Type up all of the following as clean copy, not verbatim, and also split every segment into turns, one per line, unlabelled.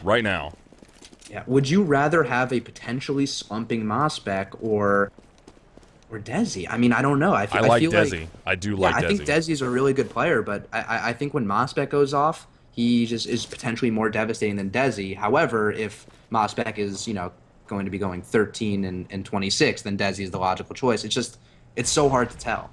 right now.
Yeah. Would you rather have a potentially slumping Mospec or Desi? I mean, I don't know.
I
I
like
feel like
Desi. I do
yeah,
like
I think
Desi.
Desi's a really good player, but I think when Mospec goes off, he just is potentially more devastating than Desi. However, if Mospec is, going to be going 13 and 26, then Desi is the logical choice. It's so hard to tell.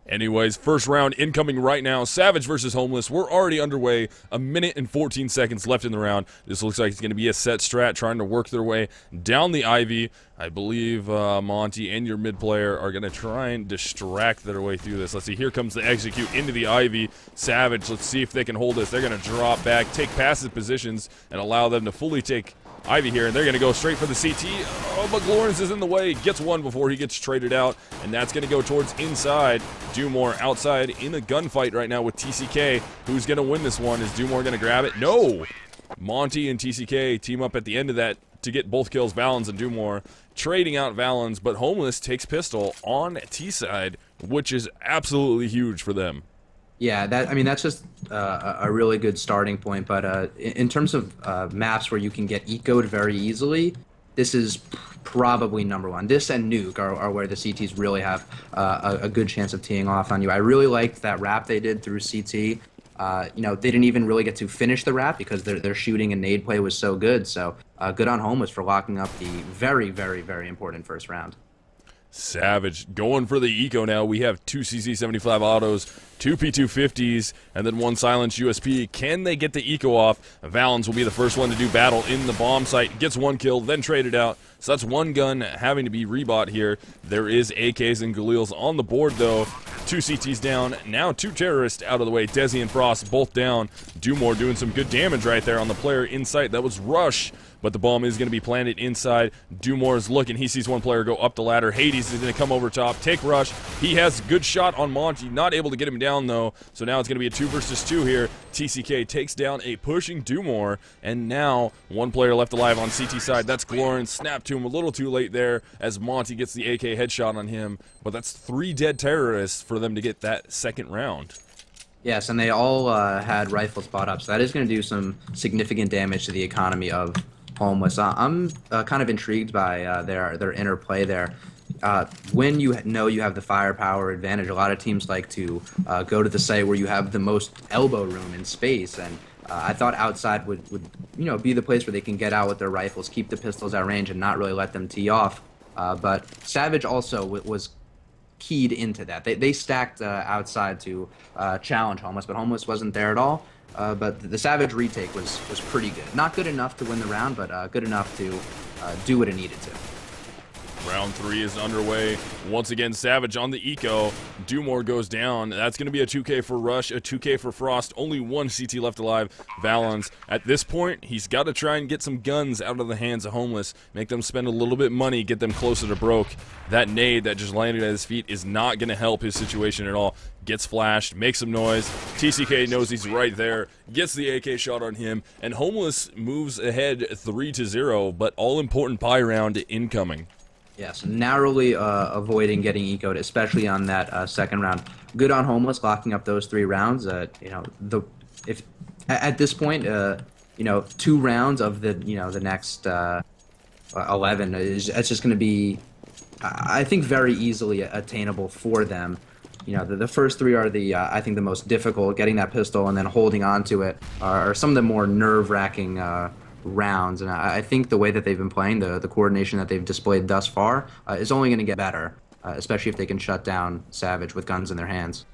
Anyways, first round incoming right now. Savage versus Homeless. We're already underway. A minute and 14 seconds left in the round. This looks like it's going to be a set strat trying to work their way down the Ivy. I believe Monty and your mid player are going to try and distract their way through this. Let's see. Here comes the execute into the Ivy. Savage, let's see if they can hold this. They're going to drop back, take passive positions, and allow them to fully take Ivy here, and they're going to go straight for the CT. Oh, but Lawrence is in the way. Gets one before he gets traded out, and that's going to go towards inside. Dumore outside in a gunfight right now with TCK. Who's going to win this one? Is Dumore going to grab it? No! Monty and TCK team up at the end of that to get both kills. Valens and Dumore trading out Valens, but Homeless takes pistol on T-side, which is absolutely huge for them.
Yeah, that's just a really good starting point. But in terms of maps where you can get ecoed very easily, this is probably number one. This and Nuke are where the CTs really have a good chance of teeing off on you. I really liked that wrap they did through CT. They didn't even really get to finish the wrap because their shooting and nade play was so good. So good on Homeless for locking up the very, very, very important first round.
Savage going for the eco now. We have two CC75 autos, two P250s, and then one silenced USP. Can they get the eco off? Valens will be the first one to do battle in the bomb site. Gets one kill, then traded out. So that's one gun having to be rebought here. There is AKs and Galils on the board, though. Two CTs down. Now two terrorists out of the way. Desi and Frost both down. Dumore doing some good damage right there on the player in sight. That was Rush, but the bomb is going to be planted inside. Dumore is looking. He sees one player go up the ladder. Hades is going to come over top, take Rush. He has a good shot on Monty. Not able to get him down, though. So now it's going to be a 2 versus 2 here. TCK takes down a pushing Dumore. And now one player left alive on CT side. That's Glorin. Snapped to him a little too late there as Monty gets the AK headshot on him. But that's 3 dead terrorists for them to get that second round.
Yes, and they all had rifles spot up. So that is going to do some significant damage to the economy of Homeless. I'm kind of intrigued by their interplay there. When you know you have the firepower advantage, a lot of teams like to go to the site where you have the most elbow room in space, and I thought outside would be the place where they can get out with their rifles, keep the pistols at range, and not really let them tee off. But Savage also was keyed into that. They stacked outside to challenge Homeless, but Homeless wasn't there at all. But the Savage retake was pretty good. Not good enough to win the round, but good enough to do what it needed to.
Round 3 is underway. Once again, Savage on the eco. Dumore goes down. That's going to be a 2K for Rush, a 2K for Frost. Only one CT left alive. Valens. At this point, he's got to try and get some guns out of the hands of Homeless. Make them spend a little bit money, get them closer to broke. That nade that just landed at his feet is not going to help his situation at all. Gets flashed, makes some noise. TCK knows he's right there. Gets the AK shot on him. And Homeless moves ahead 3-0, but all-important pie round incoming.
Yes, narrowly avoiding getting ecoed, especially on that second round. Good on Homeless locking up those 3 rounds. If at this point, 2 rounds of the next 11 it's just going to be, I think, very easily attainable for them. The first 3 are I think the most difficult. Getting that pistol and then holding on to it are some of the more nerve-wracking rounds, and I think the way that they've been playing, the coordination that they've displayed thus far, is only going to get better, especially if they can shut down Savage with guns in their hands.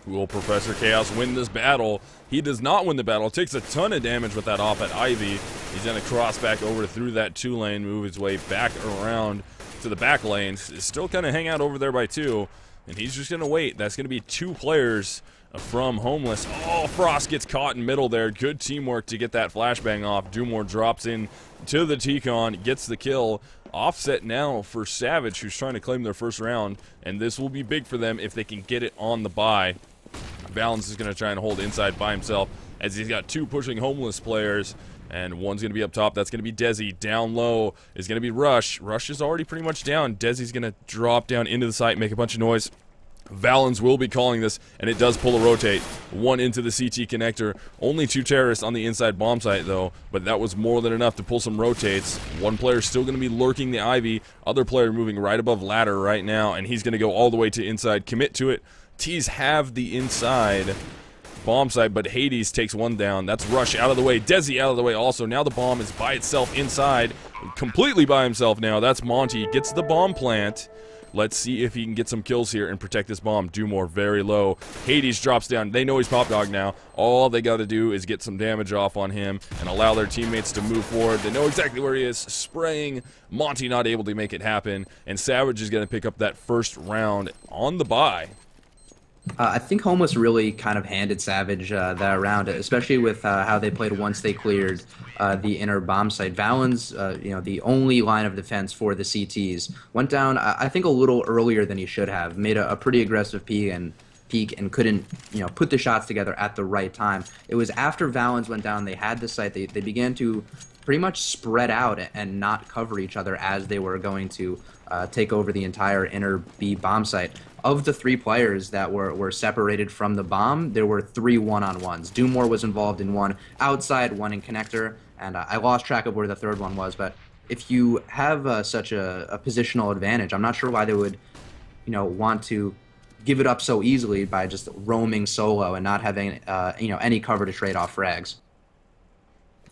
Will Professor Chaos win this battle? He does not win the battle. Takes a ton of damage with that off at Ivy. He's going to cross back over through that 2-lane, move his way back around to the back lanes. Still kind of hang out over there by 2, and he's just going to wait. That's going to be 2 players from Homeless. Oh, Frost gets caught in middle there. Good teamwork to get that flashbang off. Dumore drops in to the T-Con, gets the kill. Offset now for Savage, who's trying to claim their first round, and this will be big for them if they can get it on the bye. Valens is going to try and hold inside by himself as he's got 2 pushing Homeless players, and one's going to be up top. That's going to be Desi. Down low is going to be Rush. Rush is already pretty much down. Desi's going to drop down into the site, make a bunch of noise. Valens will be calling this, and it does pull a rotate. One into the CT connector. Only 2 terrorists on the inside bomb site, though, but that was more than enough to pull some rotates. One player still going to be lurking the Ivy. Other player moving right above ladder right now, and he's going to go all the way to inside. Commit to it. T's have the inside bomb site, but Hades takes one down. That's Rush out of the way. Desi out of the way also. Now the bomb is by itself inside. Completely by himself now. That's Monty. Gets the bomb plant. Let's see if he can get some kills here and protect this bomb. Dumore very low. Hades drops down. They know he's Pop Dog now. All they got to do is get some damage off on him and allow their teammates to move forward. They know exactly where he is. Spraying. Monty not able to make it happen. And Savage is going to pick up that first round on the bye.
I think Homeless really kind of handed Savage that round, especially with how they played once they cleared the inner bomb site. Valens, the only line of defense for the CTs, went down, I think, a little earlier than he should have. Made a pretty aggressive peek and couldn't, put the shots together at the right time. It was after Valens went down, they had the site, they began to pretty much spread out and not cover each other as they were going to take over the entire inner B bomb site. Of the 3 players that were separated from the bomb, there were 3 one-on-ones. Dumore was involved in one outside, one in connector, and I lost track of where the third one was. But if you have such a positional advantage, I'm not sure why they would, want to give it up so easily by just roaming solo and not having, any cover to trade off frags.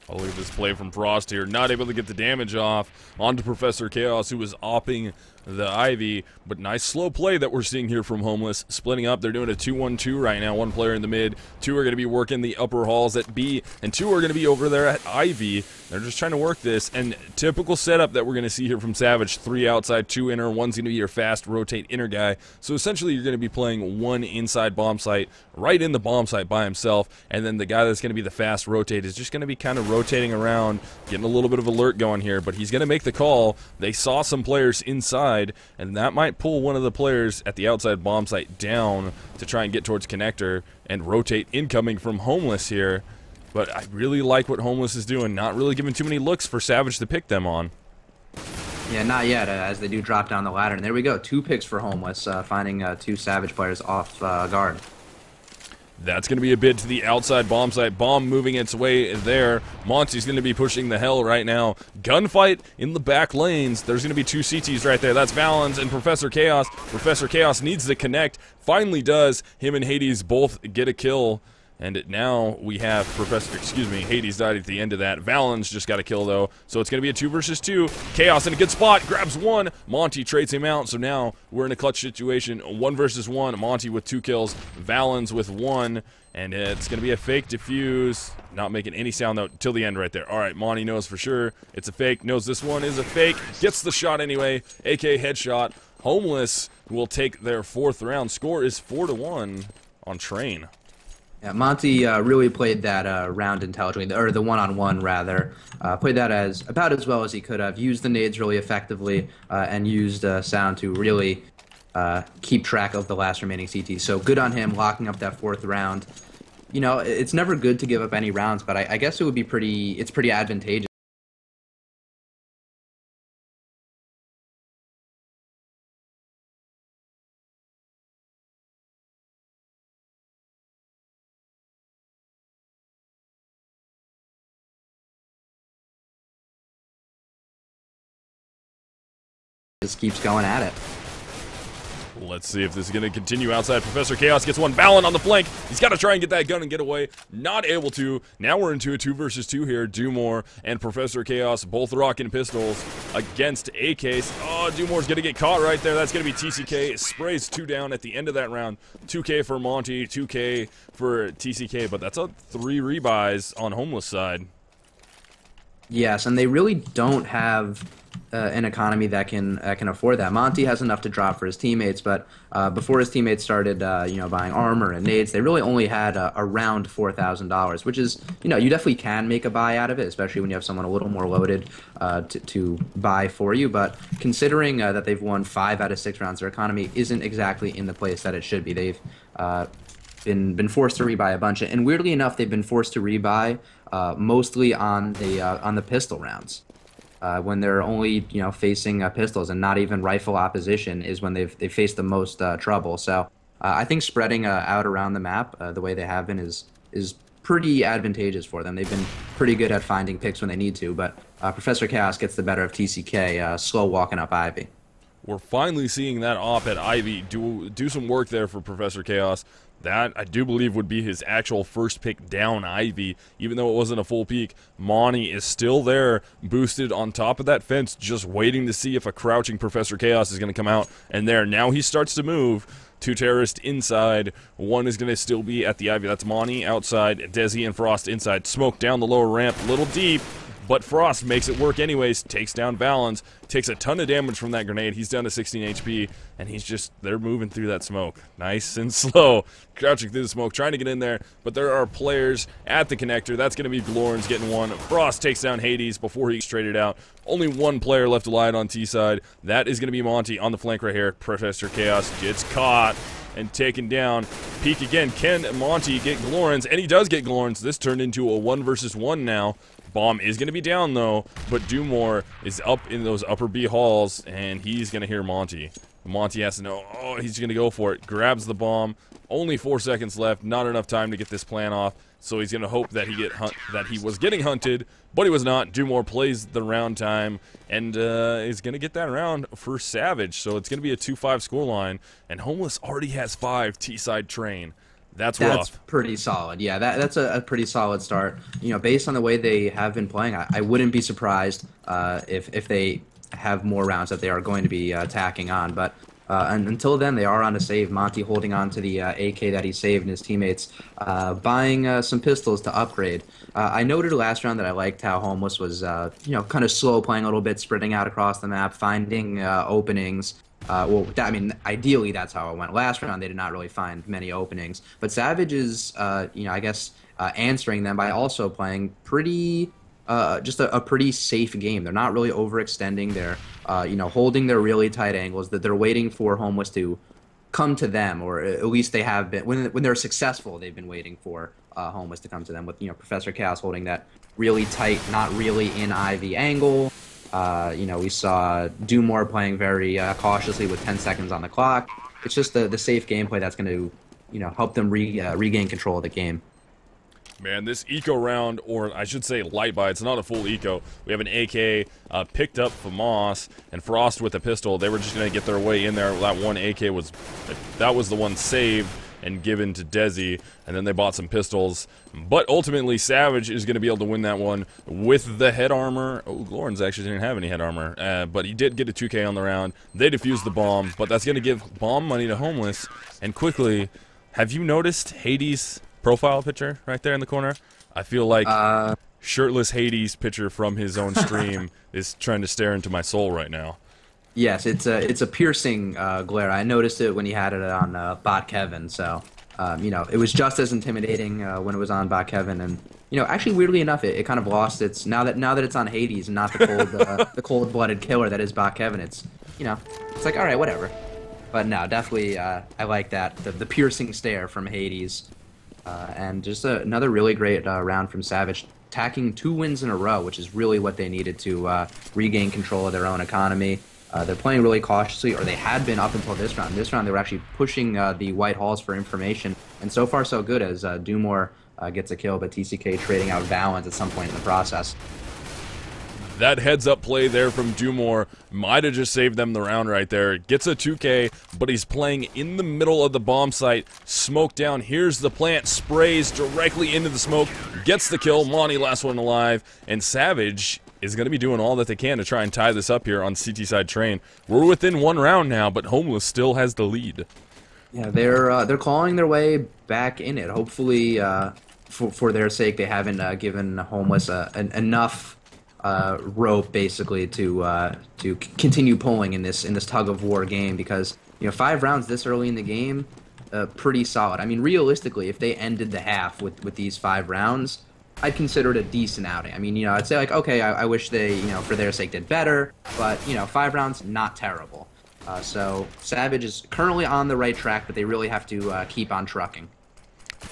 Oh, look at this play from Frost here. Not able to get the damage off onto Professor Chaos, who was opping the Ivy. But nice slow play that we're seeing here from Homeless. Splitting up. They're doing a 2-1-2 right now. 1 player in the mid. 2 are going to be working the upper halls at B. And 2 are going to be over there at Ivy. They're just trying to work this. And typical setup that we're going to see here from Savage. 3 outside, 2 inner. 1's going to be your fast rotate inner guy. So essentially you're going to be playing 1 inside bomb site right in the bomb site by himself. And then the guy that's going to be the fast rotate is just going to be kind of rotating around, getting a little bit of alert going here. But he's going to make the call. They saw some players inside, and that might pull one of the players at the outside bomb site down to try and get towards connector and rotate incoming from Homeless here. But I really like what Homeless is doing, not really giving too many looks for Savage to pick them on.
Yeah, not yet, as they do drop down the ladder. And there we go, 2 picks for Homeless, finding 2 Savage players off guard.
That's going to be a bid to the outside bomb site. Bomb moving its way there. Monty's going to be pushing the hell right now. Gunfight in the back lanes. There's going to be 2 CTs right there. That's Valens and Professor Chaos. Professor Chaos needs to connect. Finally does. Him and Hades both get a kill. And now we have Hades died at the end of that. Valens just got a kill, though. So it's going to be a 2 versus 2. Chaos in a good spot. Grabs 1. Monty trades him out. So now we're in a clutch situation. 1 versus 1. Monty with 2 kills. Valens with 1. And it's going to be a fake defuse. Not making any sound, though, till the end right there. All right, Monty knows for sure it's a fake. Knows this one is a fake. Gets the shot anyway. AK headshot. Homeless will take their 4th round. Score is 4-1 on Train.
Yeah, Monty really played that round intelligently, or the one-on-one rather. Played that about as well as he could have. Used the nades really effectively, and used sound to really keep track of the last remaining CT. So good on him locking up that 4th round. It's never good to give up any rounds, but I guess it would be pretty advantageous. Just keeps going at it.
Let's see if this is going to continue outside. Professor Chaos gets one. Balin on the flank. He's got to try and get that gun and get away. Not able to. Now we're into a 2 versus 2 here. Dumore and Professor Chaos both rocking pistols against AKs. Oh, Dumore's going to get caught right there. That's going to be TCK. Sprays 2 down at the end of that round. 2K for Monty, 2K for TCK. But that's a 3 rebuys on Homeless side.
Yes, and they really don't have an economy that can afford that. Monty has enough to drop for his teammates, but before his teammates started, buying armor and nades, they really only had around $4,000, which is, you definitely can make a buy out of it, especially when you have someone a little more loaded to buy for you. But considering that they've won 5 out of 6 rounds, their economy isn't exactly in the place that it should be. They've been forced to rebuy a bunch, and weirdly enough, they've been forced to rebuy mostly on the pistol rounds. When they're only facing pistols and not even rifle opposition is when they've faced the most trouble. So I think spreading out around the map the way they have been is pretty advantageous for them. They've been pretty good at finding picks when they need to, but Professor Chaos gets the better of TCK, slow walking up Ivy.
We're finally seeing that op at Ivy do some work there for Professor Chaos. That, I do believe, would be his actual first pick down Ivy, even though it wasn't a full peek. Monty is still there, boosted on top of that fence, just waiting to see if a crouching Professor Chaos is going to come out. And there, now he starts to move. 2 terrorists inside. 1 is going to still be at the Ivy. That's Monty outside, Desi and Frost inside. Smoke down the lower ramp, a little deep. But Frost makes it work anyways, takes down Valens, takes a ton of damage from that grenade. He's down to 16 HP, and they're moving through that smoke. Nice and slow, crouching through the smoke, trying to get in there, but there are players at the connector. That's going to be Glorns getting one. Frost takes down Hades before he traded out. Only 1 player left alive on T side. That is going to be Monty on the flank right here. Professor Chaos gets caught and taken down. Peek again. Can Monty get Glorns? And he does get Glorns. This turned into a 1 versus 1 now. Bomb is going to be down, though, but Dumore is up in those upper B halls, and he's going to hear Monty. Monty has to know, oh, he's going to go for it. Grabs the bomb. Only 4 seconds left. Not enough time to get this plan off, so he's going to hope that he was getting hunted, but he was not. Dumore plays the round time, and is going to get that round for Savage, so it's going to be a 2-5 scoreline, and Homeless already has 5 T-side train. That's rough.
That's pretty solid. Yeah, that's a pretty solid start. You know, based on the way they have been playing, I wouldn't be surprised if they have more rounds that they are going to be tacking on. But until then, they are on a save. Monty holding on to the AK that he saved, and his teammates buying some pistols to upgrade. I noted last round that I liked how Homeless was, you know, kind of slow playing a little bit, spreading out across the map, finding openings. Well, I mean, ideally that's how it went. Last round they did not really find many openings, but Savage is, you know, I guess answering them by also playing pretty, just a pretty safe game. They're not really overextending. They're, you know, holding their really tight angles. That they're waiting for Homeless to come to them, or at least they have been. When they're successful, they've been waiting for Homeless to come to them. With, you know, Professor Chaos holding that really tight, not really in Ivy angle. You know, we saw Dumore playing very cautiously with 10 seconds on the clock. It's just the safe gameplay that's going to, you know, help them regain control of the game.
Man, this eco round, or I should say light buy, it's not a full eco. We have an AK picked up for Moss and Frost with a pistol. They were just going to get their way in there. That one AK was the one saved and given to Desi, and then they bought some pistols. But ultimately, Savage is going to be able to win that one with the head armor. Oh, Glorns actually didn't have any head armor, but he did get a 2K on the round. They defused the bomb, but that's going to give bomb money to Homeless. And quickly, have you noticed Hades' profile picture right there in the corner? I feel like shirtless Hades picture from his own stream is trying to stare into my soul right now.
Yes, it's a piercing glare. I noticed it when he had it on Bot Kevin, so you know, it was just as intimidating when it was on Bot Kevin, and you know, actually weirdly enough, it kind of lost its now that it's on Hades and not the cold the cold-blooded killer that is Bot Kevin. It's, you know, it's like, all right, whatever. But no, definitely I like that the piercing stare from Hades, and just another really great round from Savage. Tacking 2 wins in a row, which is really what they needed to regain control of their own economy. They're playing really cautiously, or they had been up until this round. This round, they were actually pushing the white halls for information, and so far so good as Dumore gets a kill, but TCK trading out Valens at some point in the process.
That heads-up play there from Dumore might have just saved them the round right there. Gets a 2K, but he's playing in the middle of the bomb site. Smoke down. Here's the plant. Sprays directly into the smoke. Gets the kill. Monty, last one alive. And Savage is going to be doing all that they can to try and tie this up here on CT side train. We're within 1 round now, but Homeless still has the lead.
Yeah, they're clawing their way back in it. Hopefully, for their sake, they haven't given Homeless enough rope basically to continue pulling in this tug of war game, because you know, 5 rounds this early in the game, pretty solid. I mean, realistically, if they ended the half with these 5 rounds, I'd consider it a decent outing. I mean, you know, I'd say like, okay, I wish they, you know, for their sake did better, but you know, 5 rounds, not terrible. So Savage is currently on the right track, but they really have to keep on trucking.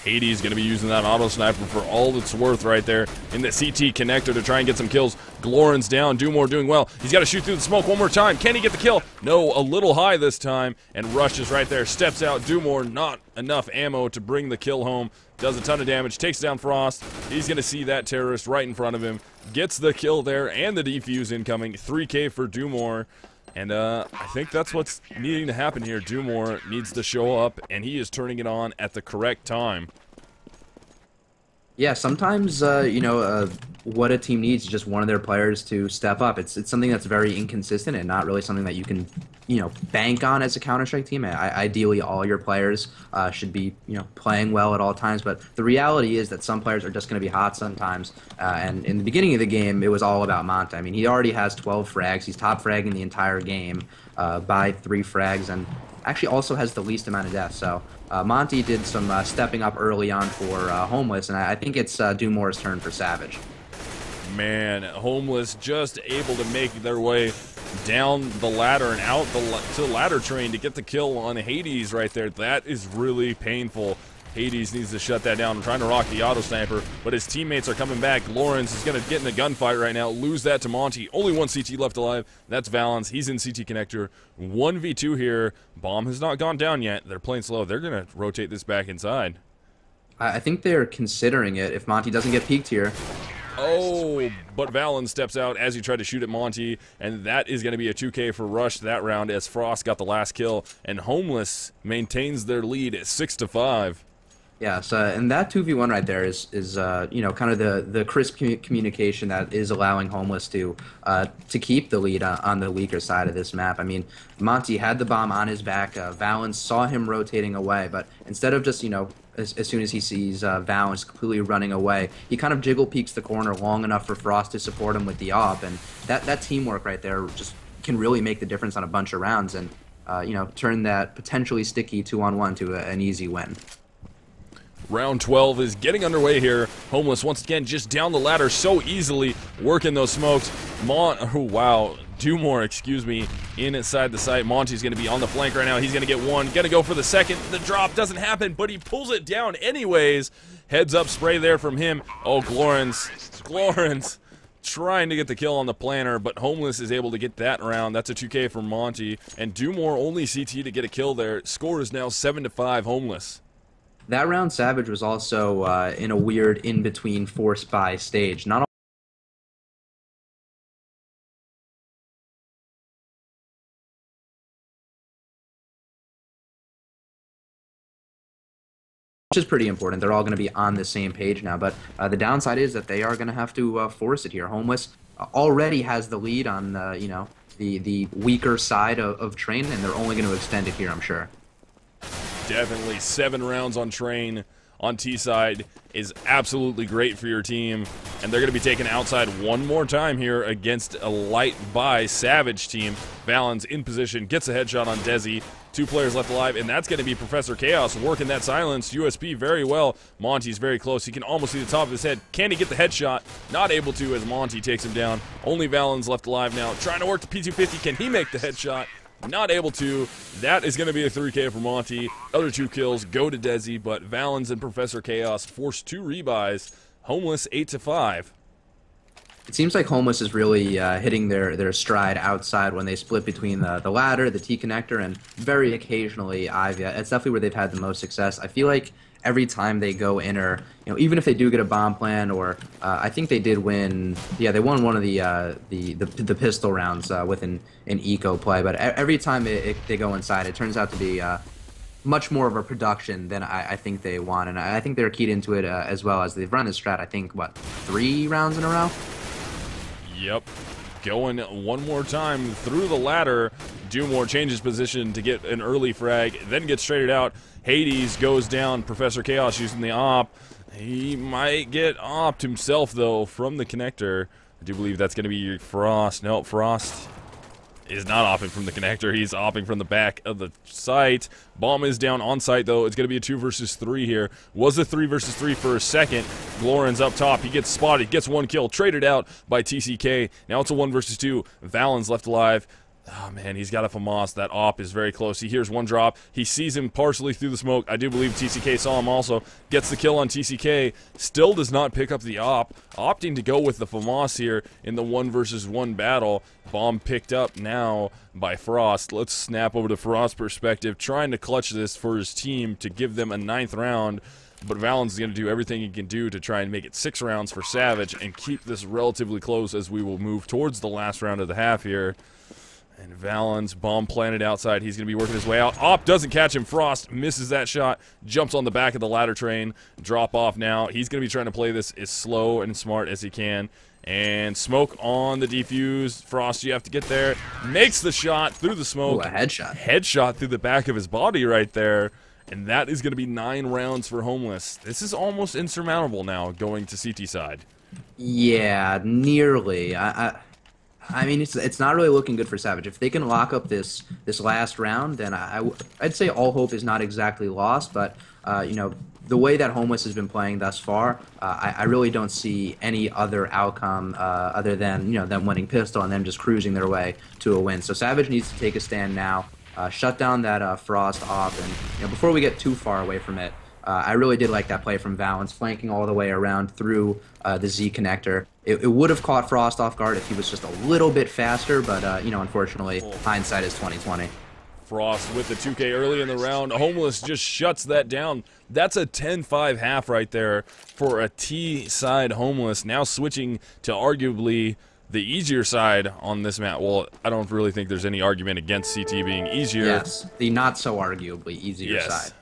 Hades going to be using that auto sniper for all it's worth right there in the CT connector to try and get some kills. Glorin's down. Dumore doing well. He's got to shoot through the smoke one more time. Can he get the kill? No, a little high this time. And Rush is right there. Steps out. Dumore, not enough ammo to bring the kill home. Does a ton of damage. Takes down Frost. He's going to see that terrorist right in front of him. Gets the kill there and the defuse incoming. 3K for Dumore. And I think that's what's needing to happen here. Dumore needs to show up, and he is turning it on at the correct time.
Yeah, sometimes, what a team needs is just one of their players to step up. It's something that's very inconsistent and not really something that you can, bank on as a Counter-Strike team. Ideally, all your players should be, playing well at all times. But the reality is that some players are just going to be hot sometimes. And in the beginning of the game, it was all about Monte. I mean, he already has 12 frags. He's top fragging the entire game by 3 frags, and actually also has the least amount of deaths. So Monty did some stepping up early on for Homeless, and I think it's Dumore's turn for Savage.
Man, Homeless just able to make their way down the ladder and out to the ladder train to get the kill on Hades right there. That is really painful. Hades needs to shut that down. I'm trying to rock the auto sniper, but his teammates are coming back. Lawrence is going to get in a gunfight right now. Lose that to Monty. Only one CT left alive. That's Valens. He's in CT connector. 1v2 here. Bomb has not gone down yet. They're playing slow. They're going to rotate this back inside.
I think they're considering it if Monty doesn't get peeked here.
Oh, but Valens steps out as he tried to shoot at Monty, and that is going to be a 2K for Rush that round as Frost got the last kill, and Homeless maintains their lead at 6-5.
Yeah, so and that 2v1 right there is kind of the crisp communication that is allowing Homeless to keep the lead on the weaker side of this map. I mean, Monty had the bomb on his back. Valens saw him rotating away, but instead of just as soon as he sees Valens completely running away, he kind of jiggle peeks the corner long enough for Frost to support him with the op, and that teamwork right there just can really make the difference on a bunch of rounds, and turn that potentially sticky 2-on-1 to an easy win.
Round 12 is getting underway here. Homeless once again just down the ladder so easily, working those smokes. Dumore, excuse me, inside the site. Monty's going to be on the flank right now. He's going to get one. Going to go for the second. The drop doesn't happen, but he pulls it down anyways. Heads up spray there from him. Oh, Glorens trying to get the kill on the planner, but Homeless is able to get that round. That's a 2K for Monty. And Dumore only CT to get a kill there. Score is now 7-5 Homeless.
That round, Savage was also in a weird in-between force buy stage. Not which is pretty important. They're all going to be on the same page now, but the downside is that they are going to have to force it here. Homeless already has the lead on the weaker side of Train, and they're only going to extend it here, I'm sure.
Definitely 7 rounds on Train on T-side is absolutely great for your team, and they're going to be taken outside one more time here against a light by Savage team. Valens in position, gets a headshot on Desi. 2 players left alive, and that's going to be Professor Chaos working that silenced USP very well. Monty's very close. He can almost see the top of his head. Can he get the headshot? Not able to as Monty takes him down. Only Valens left alive now. Trying to work the P250. Can he make the headshot? Not able to. That is going to be a 3K for Monty. Other 2 kills go to Desi, but Valens and Professor Chaos force 2 rebuys. Homeless 8-5.
It seems like Homeless is really hitting their stride outside when they split between the ladder, the T-connector, and very occasionally Ivy. It's definitely where they've had the most success. I feel like every time they go inner, even if they do get a bomb plan, or I think they did win. Yeah, they won one of the pistol rounds with an eco play. But every time they go inside, it turns out to be much more of a production than I think they want, and I think they're keyed into it as well, as they've run this strat. I think 3 rounds in a row.
Yep. Going one more time through the ladder. Dumore changes position to get an early frag, then gets traded out. Hades goes down. Professor Chaos using the op. He might get opped himself, though, from the connector. I do believe that's going to be Frost. No, Frost is not opping from the connector. He's opping from the back of the site. Bomb is down on site, though. It's going to be a 2 versus 3 here. Was a 3 versus 3 for a second. Glorin's up top. He gets spotted. Gets 1 kill. Traded out by TCK. Now it's a 1 versus 2. Valens left alive. Oh, man, he's got a FAMAS. That op is very close. He hears one drop. He sees him partially through the smoke. I do believe TCK saw him also. Gets the kill on TCK. Still does not pick up the op. Opting to go with the FAMAS here in the 1 versus 1 battle. Bomb picked up now by Frost. Let's snap over to Frost's perspective. Trying to clutch this for his team to give them a 9th round. But Valens is going to do everything he can do to try and make it 6 rounds for Savage and keep this relatively close as we will move towards the last round of the half here. And Valens, bomb planted outside. He's going to be working his way out. Op doesn't catch him. Frost misses that shot. Jumps on the back of the ladder train. Drop off now. He's going to be trying to play this as slow and smart as he can. And smoke on the defuse. Frost, you have to get there. Makes the shot through the smoke.
Ooh, a headshot.
Headshot through the back of his body right there. And that is going to be 9 rounds for Homeless. This is almost insurmountable now going to CT side.
Yeah, nearly. I mean, it's not really looking good for Savage. If they can lock up this last round, then I'd say all hope is not exactly lost. But you know, the way that Homeless has been playing thus far, I really don't see any other outcome other than them winning pistol and them just cruising their way to a win. So Savage needs to take a stand now, shut down that Frost op, and before we get too far away from it. I really did like that play from Valens, flanking all the way around through the Z connector. It would have caught Frost off guard if he was just a little bit faster, but unfortunately, hindsight is 20/20.
Frost with the 2K early in the round. Homeless just shuts that down. That's a 10-5 half right there for a T-side Homeless. Now switching to arguably the easier side on this map. Well, I don't really think there's any argument against CT being easier.
Yes, the not so arguably easier side.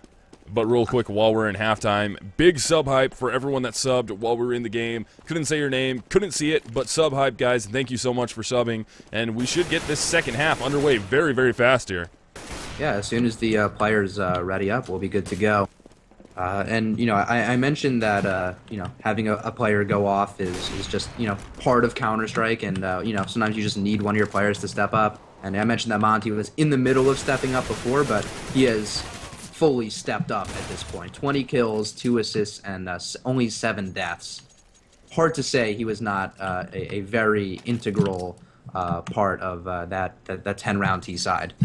But real quick, while we're in halftime, big sub hype for everyone that subbed while we were in the game. Couldn't say your name, couldn't see it, but sub hype, guys. Thank you so much for subbing. And we should get this second half underway very, very fast here.
Yeah, as soon as the players ready up, we'll be good to go. And I mentioned that having a player go off is just part of Counter-Strike, and sometimes you just need one of your players to step up. And I mentioned that Monty was in the middle of stepping up before, but he has fully stepped up at this point. 20 kills, 2 assists, and only 7 deaths. Hard to say he was not a very integral part of that 10-round T side.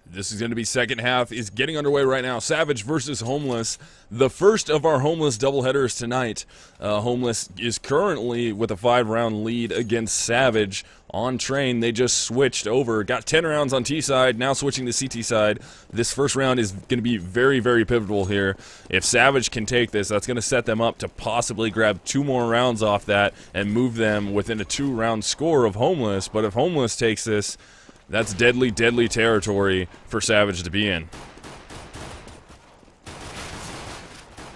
This is going to be second half is getting underway right now. Savage versus Homeless. The first of our Homeless doubleheaders tonight. Homeless is currently with a 5-round lead against Savage on train. They just switched over. Got 10 rounds on T side, now switching to CT side. This first round is going to be very, very pivotal here. If Savage can take this, that's going to set them up to possibly grab 2 more rounds off that and move them within a 2-round score of Homeless. But if Homeless takes this, that's deadly, deadly territory for Savage to be in.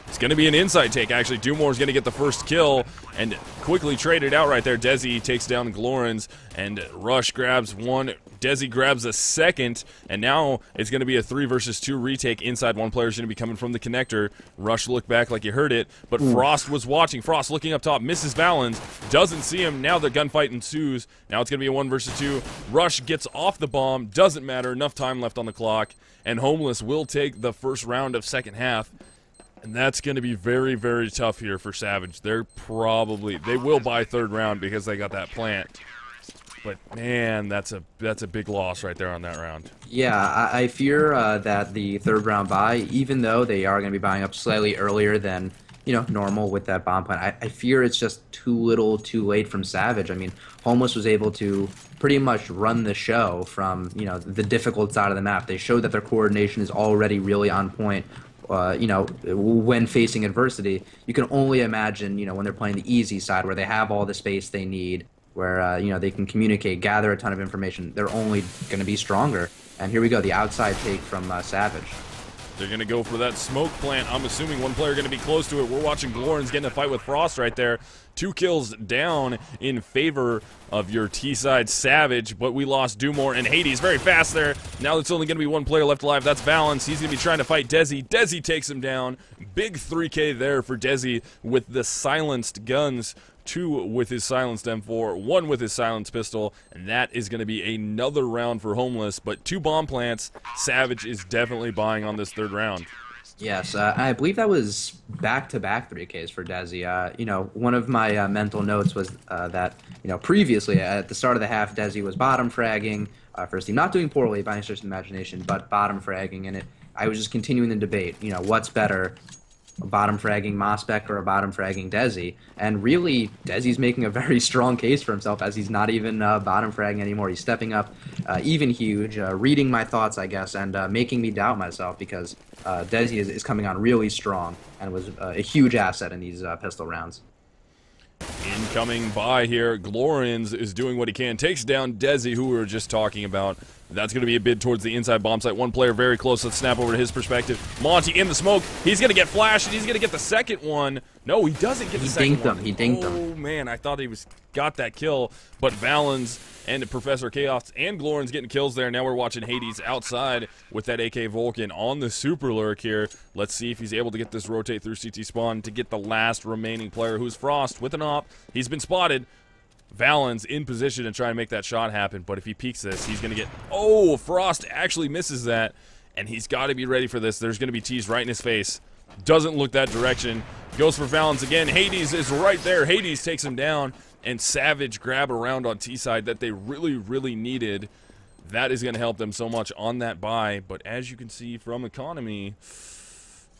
It's going to be an inside take, actually. Dumour's going to get the first kill and quickly traded out right there. Desi takes down Glorens, and Rush grabs one. Desi grabs a second, and now it's going to be a 3 versus 2 retake. Inside, one player is going to be coming from the connector. Rush looked back like you heard it, but Frost was watching. Frost looking up top, misses Valens, doesn't see him. Now the gunfight ensues. Now it's going to be a 1 versus 2. Rush gets off the bomb, doesn't matter, enough time left on the clock, and Homeless will take the first round of second half. And that's going to be very, very tough here for Savage. They will buy third round because they got that plant. But man, that's a big loss right there on that round.
Yeah, I fear that the third round buy, even though they are going to be buying up slightly earlier than normal with that bomb plant, I fear it's just too little, too late from Savage. I mean, Homeless was able to pretty much run the show from the difficult side of the map. They showed that their coordination is already really on point. When facing adversity. You can only imagine, when they're playing the easy side where they have all the space they need, where, they can communicate, gather a ton of information. They're only going to be stronger. And here we go, the outside take from Savage.
They're going to go for that smoke plant. I'm assuming one player going to be close to it. We're watching Glorens getting a fight with Frost right there. 2 kills down in favor of your T-side Savage, but we lost Dumour and Hades very fast there. Now it's only going to be one player left alive. That's Valens. He's going to be trying to fight Desi. Desi takes him down. Big 3K there for Desi with the silenced guns. 2 with his silenced M4, 1 with his silenced pistol, and that is going to be another round for Homeless. But 2 bomb plants. Savage is definitely buying on this third round.
Yes, I believe that was back-to-back 3Ks for Desi. One of my mental notes was that, previously at the start of the half, Desi was bottom fragging first team, not doing poorly by any stretch of the imagination, but bottom fragging, and I was just continuing the debate. What's better, a bottom fragging Mospec or a bottom fragging Desi? And really, Desi's making a very strong case for himself as he's not even bottom fragging anymore. He's stepping up even huge, reading my thoughts, I guess, and making me doubt myself because Desi is coming on really strong and was a huge asset in these pistol rounds.
Incoming by here, Glorins is doing what he can, takes down Desi, who we were just talking about. That's going to be a bid towards the inside bomb site. One player very close. Let's snap over to his perspective. Monty in the smoke. He's going to get flashed, and he's going to get the second one. No, he doesn't get the second one.
He dinked him.
Oh, man, I thought he got that kill. But Valens and Professor Chaos and Glorins getting kills there. Now we're watching Hades outside with that AK Vulcan on the Super Lurk here. Let's see if he's able to get this rotate through CT spawn to get the last remaining player, who's Frost with an op. He's been spotted. Valens in position to try and make that shot happen, but if he peeks this, he's going to get... Oh, Frost actually misses that, and he's got to be ready for this. There's going to be T's right in his face. Doesn't look that direction. Goes for Valens again. Hades is right there. Hades takes him down, and Savage grab a round on T side that they really, really needed. That is going to help them so much on that buy, but as you can see from economy...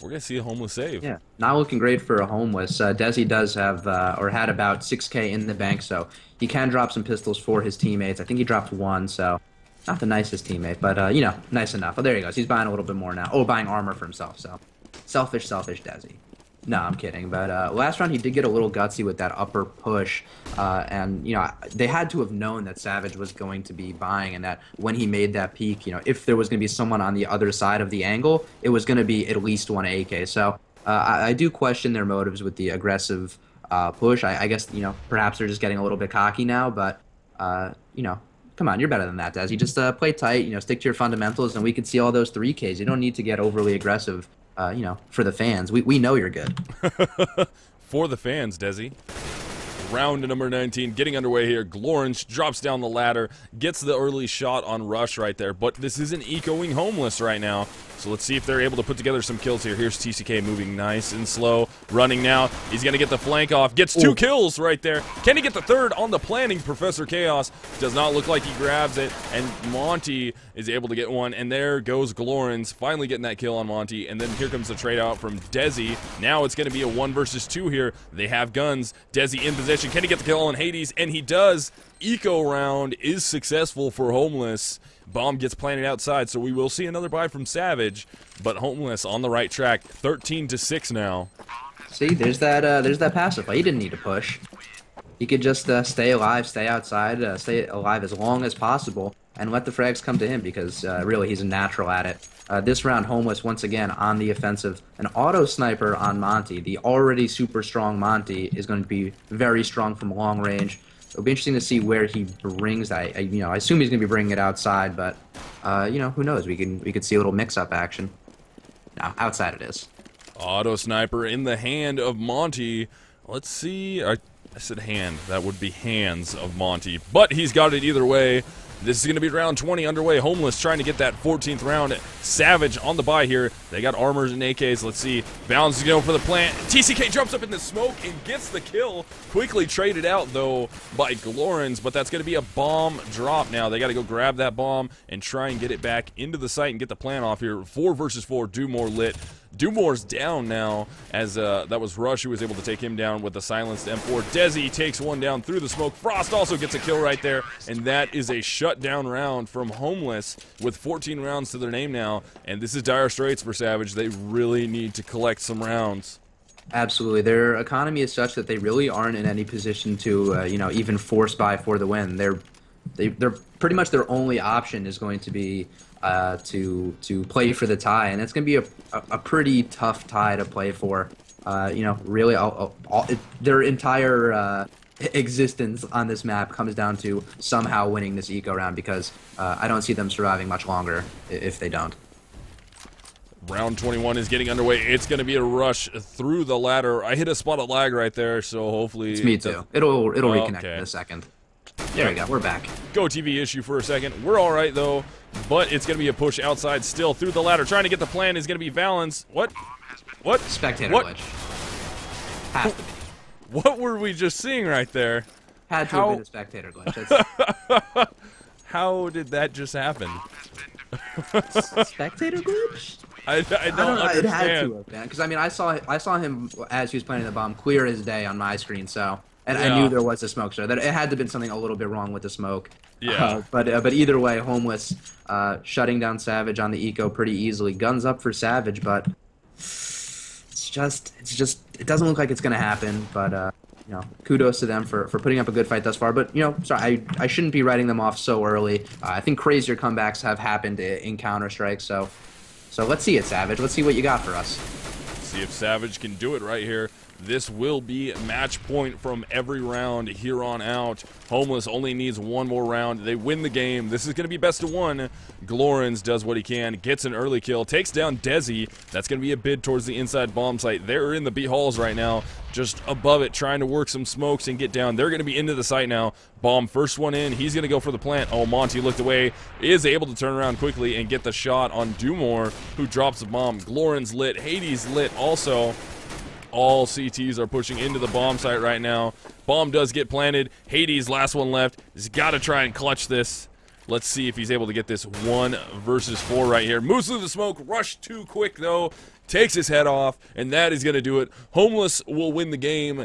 We're going to see a homeless save.
Yeah, not looking great for a homeless. Desi does have, or had about 6K in the bank, so he can drop some pistols for his teammates. I think he dropped one, so not the nicest teammate, but, nice enough. Oh, there he goes. He's buying a little bit more now. Oh, buying armor for himself, so selfish Desi. No, I'm kidding. But last round he did get a little gutsy with that upper push, and they had to have known that Savage was going to be buying, and that when he made that peek, if there was going to be someone on the other side of the angle, it was going to be at least one AK. So I do question their motives with the aggressive push. I guess perhaps they're just getting a little bit cocky now, but come on, you're better than that, Desi. Just play tight, stick to your fundamentals, and we could see all those 3Ks. You don't need to get overly aggressive. For the fans. We know you're good.
For the fans, Desi. Round number 19 getting underway here. Glorins drops down the ladder, gets the early shot on Rush right there, but this isn't ecoing homeless right now. So let's see if they're able to put together some kills here. Here's TCK moving nice and slow, running now. He's going to get the flank off, gets two kills right there. Can he get the third on the planning? Professor Chaos does not look like he grabs it, and Monty is able to get one, and there goes Glorins, finally getting that kill on Monty, and then here comes the trade out from Desi. Now it's going to be a 1 versus 2 here. They have guns. Desi in position. Can he get the kill on Hades? And he does. Eco round is successful for Homeless. Bomb gets planted outside, so we will see another buy from Savage, but Homeless on the right track, 13-6 now.
See, there's that passive play. He didn't need to push. He could just stay alive, stay outside, stay alive as long as possible, and let the frags come to him because really he's a natural at it. This round, Homeless once again on the offensive. An auto sniper on Monty. The already super strong Monty is going to be very strong from long range. It'll be interesting to see where he brings that. I assume he's going to be bringing it outside, but who knows? We could see a little mix-up action. No, outside it is.
Auto sniper in the hand of Monty. Let's see. I said hand. That would be hands of Monty, but he's got it either way. This is going to be round 20 underway. Homeless trying to get that 14th round. Savage on the buy here. They got armors and AKs. Let's see. Valens is going for the plant. TCK jumps up in the smoke and gets the kill. Quickly traded out, though, by Glorins, but that's going to be a bomb drop now. They got to go grab that bomb and try and get it back into the site and get the plant off here. 4 versus 4. Dumore lit. Dumore's down now, as that was Rush who was able to take him down with the silenced M4. Desi takes one down through the smoke. Frost also gets a kill right there, and that is a shutdown round from Homeless with 14 rounds to their name now, and this is dire straits for Savage. They really need to collect some rounds.
Absolutely. Their economy is such that they really aren't in any position to, even force buy for the win. They're pretty much their only option is going to be to play for the tie, and it's going to be a pretty tough tie to play for. Really, their entire existence on this map comes down to somehow winning this eco round, because I don't see them surviving much longer if they don't.
Round 21 is getting underway. It's going to be a rush through the ladder. I hit a spot of lag right there, so hopefully...
It's me too. It'll reconnect in a second. There we go. We're back.
Go TV issue for a second. We're all right, though, but it's going to be a push outside still through the ladder. Trying to get the plan is going to be Valens. What? What?
Spectator
what?
glitch. Has to be.
What were we just seeing right there?
Had to have been a spectator glitch.
How did that just happen?
Spectator glitch?
I don't
know.
understand.
It had to have been, because I mean, I saw him as he was planting the bomb clear as day on my screen. So, and I knew there was a smoke. So that it had to have been something a little bit wrong with the smoke.
Yeah.
But either way, Homeless shutting down Savage on the eco pretty easily. Guns up for Savage, but it's just it doesn't look like it's gonna happen. But you know, kudos to them for putting up a good fight thus far. But you know, sorry, I shouldn't be writing them off so early. I think crazier comebacks have happened in Counter-Strike. So let's see it, Savage. Let's see what you got for us.
See if Savage can do it right here. This will be match point from every round here on out. Homeless only needs one more round. They win the game. This is going to be best of one. Glorens does what he can, gets an early kill, takes down Desi. That's going to be a bid towards the inside bomb site. They're in the B halls right now, just above it, trying to work some smokes and get down. They're going to be into the site now. Bomb, first one in. He's going to go for the plant. Oh, Monty looked away, is able to turn around quickly and get the shot on Dumore, who drops the bomb. Glorens lit. Hades lit also. All CTs are pushing into the bomb site right now. Bomb does get planted. Hades, last one left. He's got to try and clutch this. Let's see if he's able to get this 1 versus 4 right here. Moves through the smoke. Rushed too quick, though. Takes his head off, and that is going to do it. Homeless will win the game.